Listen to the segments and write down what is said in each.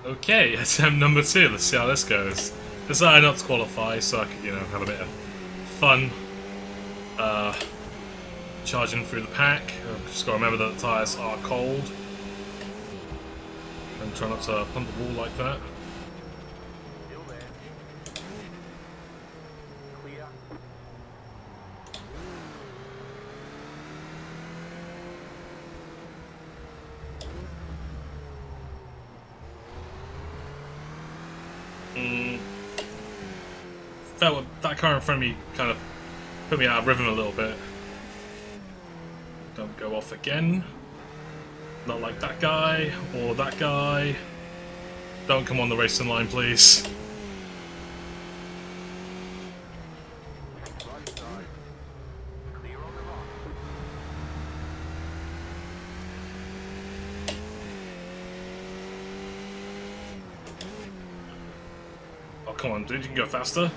Okay, attempt number 2. Let's see how this goes. Decided not to qualify, so I could, have a bit of fun uh, charging through the pack. I've just got to remember that the tyres are cold. And try not to pump the wall like that. Still there. Clear. Felt that car in front of me kind of put me out of rhythm a little bit. Don't go off again. Not like that guy or that guy. Don't come on the racing line, please. Right side. Clear on the right. Oh, come on, dude, you can go faster.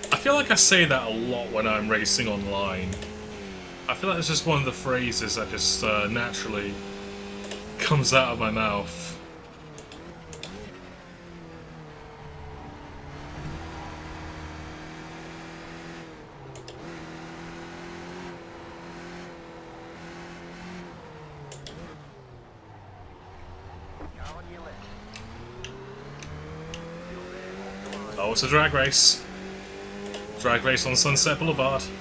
I feel like I say that a lot when I'm racing online. I feel like it's just one of the phrases that just naturally comes out of my mouth. Car on your left. Still there. Off the line. Oh, it's a drag race. Drag race on Sunset Boulevard. Still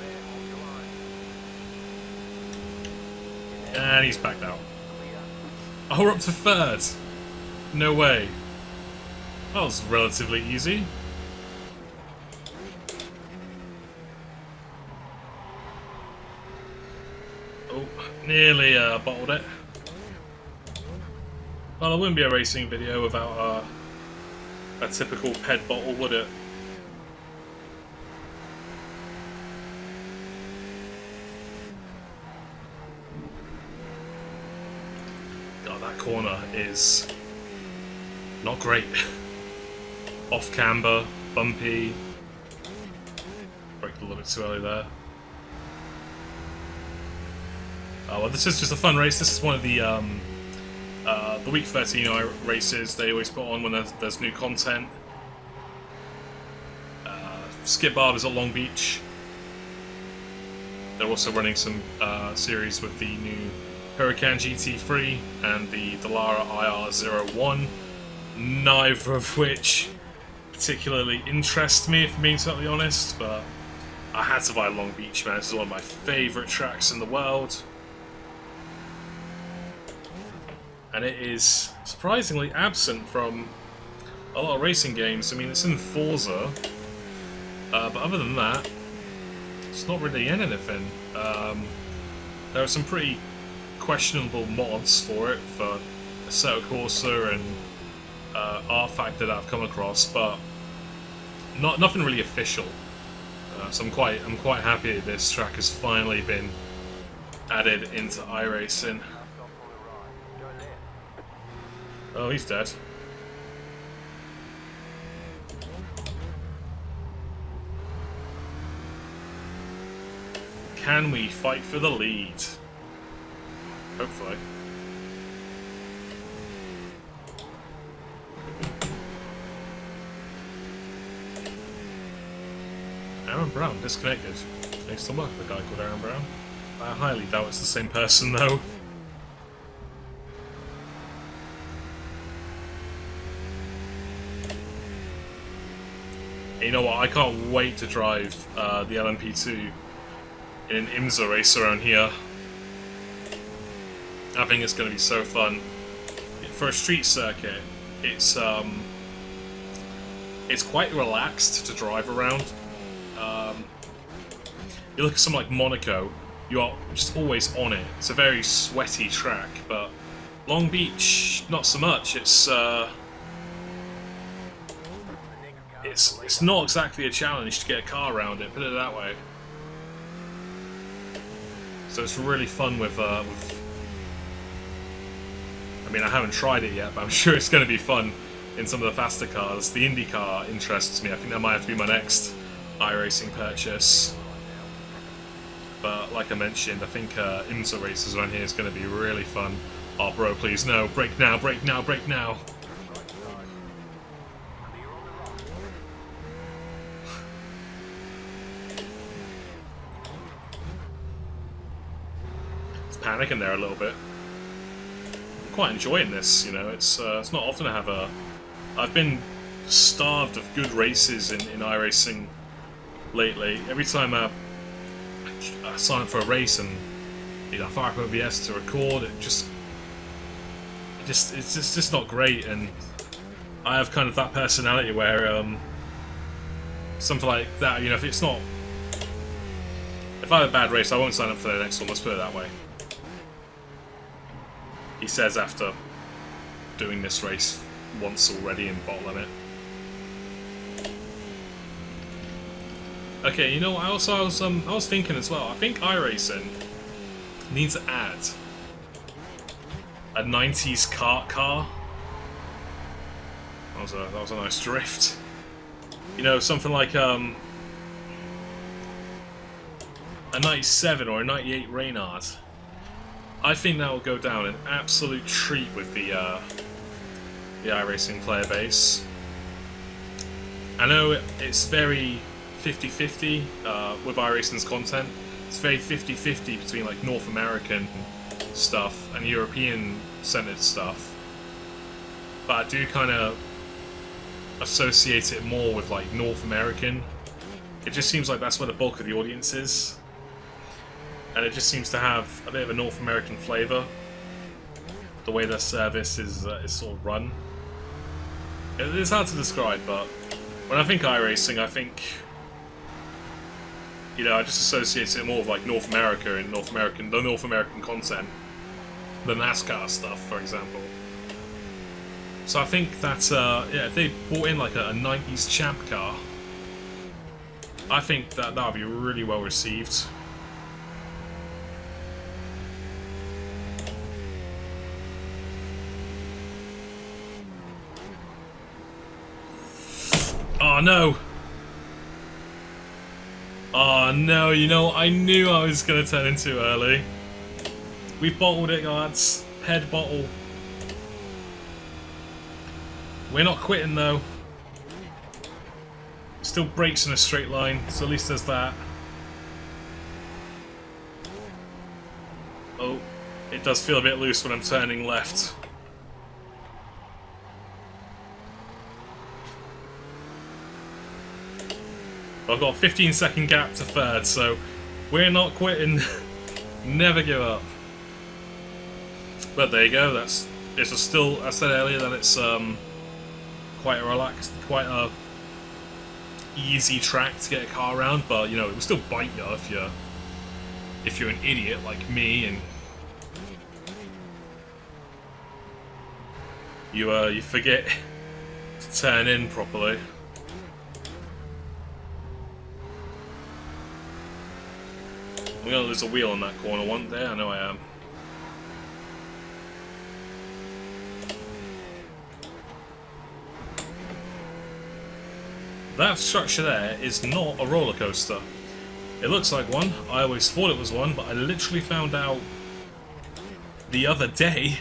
there. Off the line. And he's backed out. Clear. Oh, we're up to third. No way. That was relatively easy. Oh, nearly bottled it. Well, it wouldn't be a racing video without a typical PED bottle, would it? God, that corner is not great. Off camber, bumpy. Braked a little bit too early there. Well, this is just a fun race. This is one of the week 13 races they always put on when there's new content. Skip Barb is at Long Beach. They're also running some series with the new Huracan GT3 and the Dallara IR01. Neither of which particularly interest me, if I'm being totally honest, but I had to buy Long Beach, man. This is one of my favourite tracks in the world. And it is surprisingly absent from a lot of racing games. I mean, it's in Forza, but other than that, it's not really in anything. There are some pretty questionable mods for it, for Assetto Corsa and R Factor that I've come across, but nothing really official. So I'm quite happy that this track has finally been added into iRacing. Last stop on the right. Go left. Oh, he's dead. Can we fight for the lead? Hopefully. Aaron Brown disconnected. Thanks to luck, the guy called Aaron Brown. I highly doubt it's the same person, though. You know what? I can't wait to drive the LMP2 in an IMSA race around here. I think it's going to be so fun. For a street circuit, it's quite relaxed to drive around. You look at something like Monaco, you are just always on it. It's a very sweaty track, but Long Beach, not so much. It's not exactly a challenge to get a car around it, put it that way. So it's really fun with I mean, I haven't tried it yet, but I'm sure it's going to be fun in some of the faster cars. The Indy car interests me. I think that might have to be my next iRacing purchase. But like I mentioned, I think IMSA races around here is going to be really fun. Oh, bro, please, no. Brake now, brake now, brake now. Right side. And you're on the right. It's panicking there a little bit. I'm quite enjoying this, you know. It's not often I have a... I've been starved of good races in iRacing lately. Every time I sign up for a race and you know, fire up OBS to record, it's just not great. And I have kind of that personality where something like that, you know, if I have a bad race, I won't sign up for the next one. Let's put it that way. He says after doing this race once already in bottle limit. Okay, you know, I was thinking as well. I think iRacing needs to add a 90s kart car. That was a nice drift. You know, something like a 97 or a 98 Reynard. I think that will go down an absolute treat with the iRacing player base. I know it's very 50-50 with iRacing's content. It's very 50-50 between like North American stuff and European centered stuff. But I do kind of associate it more with like North American. It just seems like that's where the bulk of the audience is. And it just seems to have a bit of a North American flavour. The way their service is sort of run. It's hard to describe, but when I think iRacing, I think, you know, I just associate it more with like North America and the North American content, the NASCAR stuff, for example. So I think that yeah, if they brought in like a 90s champ car, I think that would be really well received. Oh no! Oh no, you know, I knew I was going to turn in too early. We've bottled it, lads. Head bottle. We're not quitting though. Still brakes in a straight line, so at least there's that. Oh, it does feel a bit loose when I'm turning left. I've got a 15-second gap to third, so we're not quitting. Never give up. But there you go. It's still. I said earlier that it's quite a relaxed, quite a easy track to get a car around. But you know, it will still bite you if you're an idiot like me and you forget to turn in properly. I'm gonna lose a wheel on that corner one there, I know I am. That structure there is not a roller coaster. It looks like one, I always thought it was one, but I literally found out the other day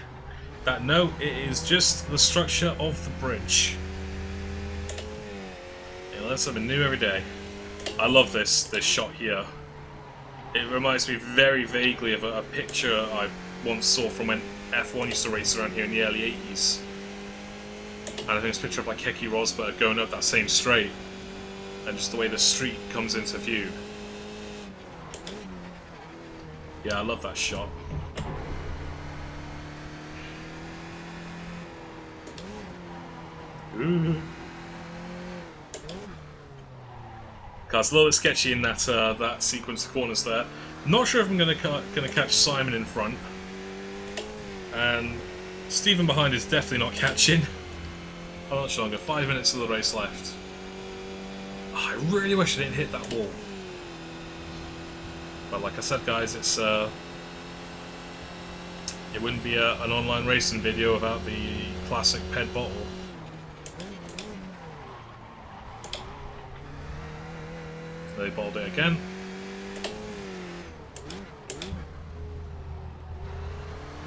that no, it is just the structure of the bridge. Yeah, learn something new every day. I love this shot here. It reminds me very vaguely of a picture I once saw from when F1 used to race around here in the early 80s. And I think it's a picture of like Keke Rosberg going up that same straight. And just the way the street comes into view. Yeah, I love that shot. Ooh. It's a little bit sketchy in that that sequence of corners there. Not sure if I'm gonna catch Simon in front, and Stephen behind is definitely not catching. How much longer? 5 minutes of the race left. Oh, I really wish I didn't hit that wall. But like I said, guys, it's it wouldn't be an online racing video without the classic PED bottle. They bottled it again.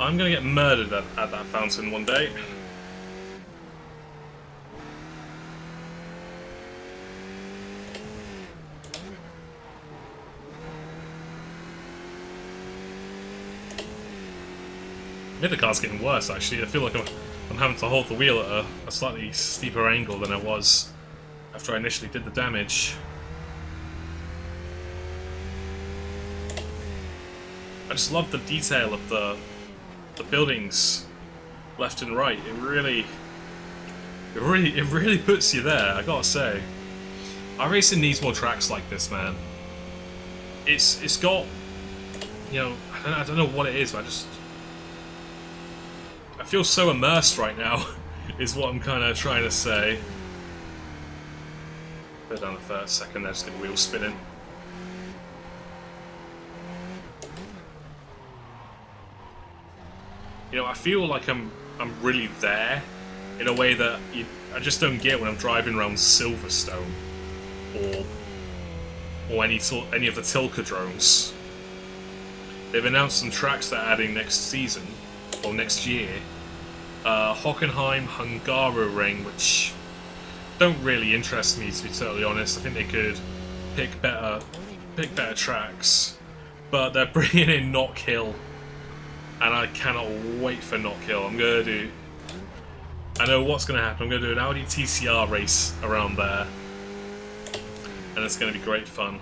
I'm gonna get murdered at that fountain one day. I think the car's getting worse, actually. I feel like I'm having to hold the wheel at a slightly steeper angle than I was after I initially did the damage. I just love the detail of the buildings left and right. It really puts you there, I gotta say. iRacing needs more tracks like this, man. It's got, you know, I don't know what it is, but I feel so immersed right now, is what I'm kind of trying to say. Put down the first second, there, just get the wheel spinning. You know, I feel like I'm really there in a way that I just don't get when I'm driving around Silverstone or any of the Tilka drones. They've announced some tracks they're adding next season or next year. Hockenheim, Hungaroring, which don't really interest me, to be totally honest. I think they could pick better tracks, but they're bringing in Knock Hill. And I cannot wait for Knock Hill. I know what's going to happen. I'm going to do an Audi TCR race around there. And it's going to be great fun.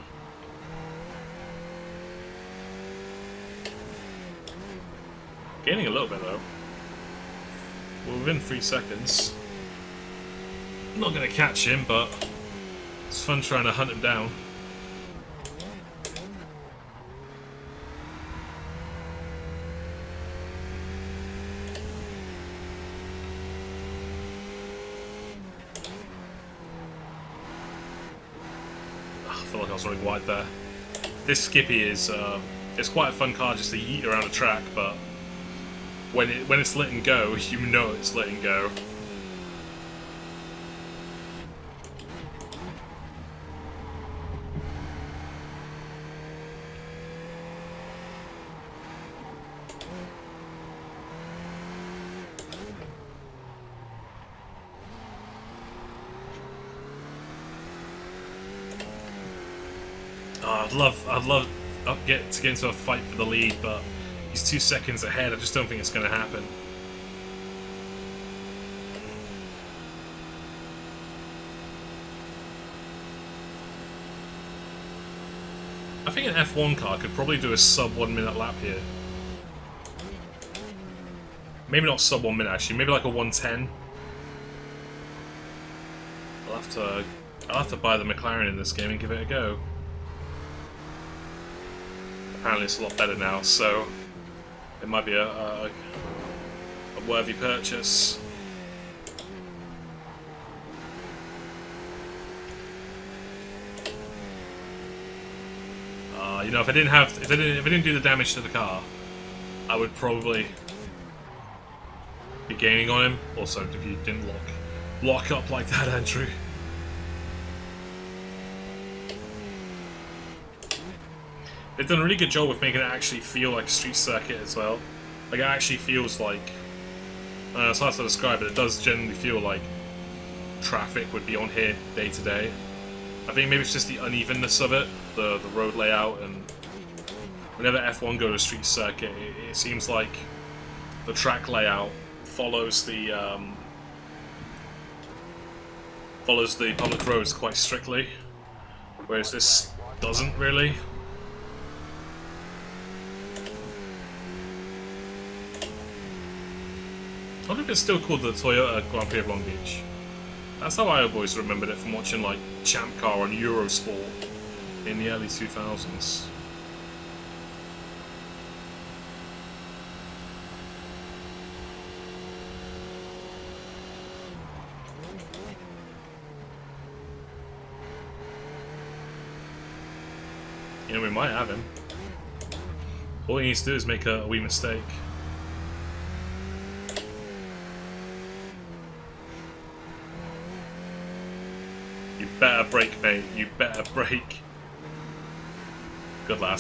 Gaining a little bit though. We're within 3 seconds. I'm not going to catch him, but it's fun trying to hunt him down. I feel like I was running wide there. This Skippy is it's quite a fun car just to yeet around a track, but when it's letting go, you know it's letting go. I'd love to get into a fight for the lead, but he's 2 seconds ahead. I just don't think it's going to happen. I think an F1 car could probably do a sub 1 minute lap here. Maybe not sub 1 minute actually, maybe like a 110. I'll have to buy the McLaren in this game and give it a go. Apparently it's a lot better now, so it might be a worthy purchase. You know, if I didn't do the damage to the car, I would probably be gaining on him. Also, if you didn't lock up like that, Andrew. They've done a really good job with making it actually feel like a street circuit as well. Like, it actually feels like... it's hard to describe, but it does generally feel like traffic would be on here day to day. I think maybe it's just the unevenness of it, the road layout, and whenever F1 go to a street circuit, it seems like the track layout follows the public roads quite strictly, whereas this doesn't really. I wonder if it's still called the Toyota Grand Prix of Long Beach. That's how I always remembered it from watching like Champ Car on Eurosport in the early 2000s. You know, we might have him. All he needs to do is make a wee mistake. You better brake, mate. You better brake. Good lad.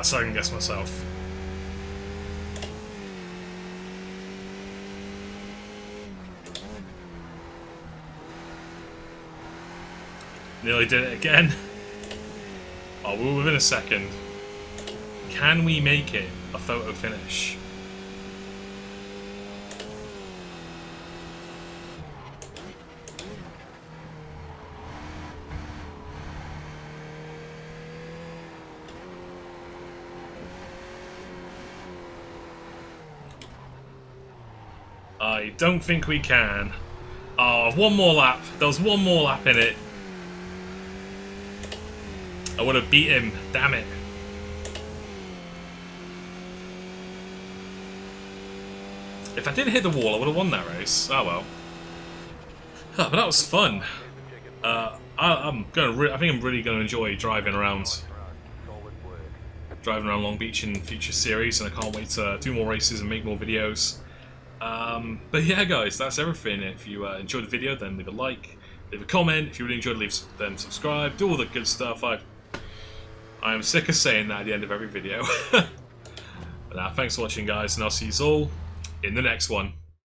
second guess myself. Nearly did it again. Oh, we're within a second. Can we make it a photo finish? I don't think we can. Oh, one more lap. There was one more lap in it. I would have beat him. Damn it. If I didn't hit the wall, I would have won that race. Oh well. But that was fun. I think I'm really going to enjoy driving around Long Beach in future series, and I can't wait to do more races and make more videos. But yeah, guys, that's everything. If you enjoyed the video, then leave a like, leave a comment. If you really enjoyed, then subscribe. Do all the good stuff. I am sick of saying that at the end of every video. But now, thanks for watching, guys, and I'll see you all in the next one.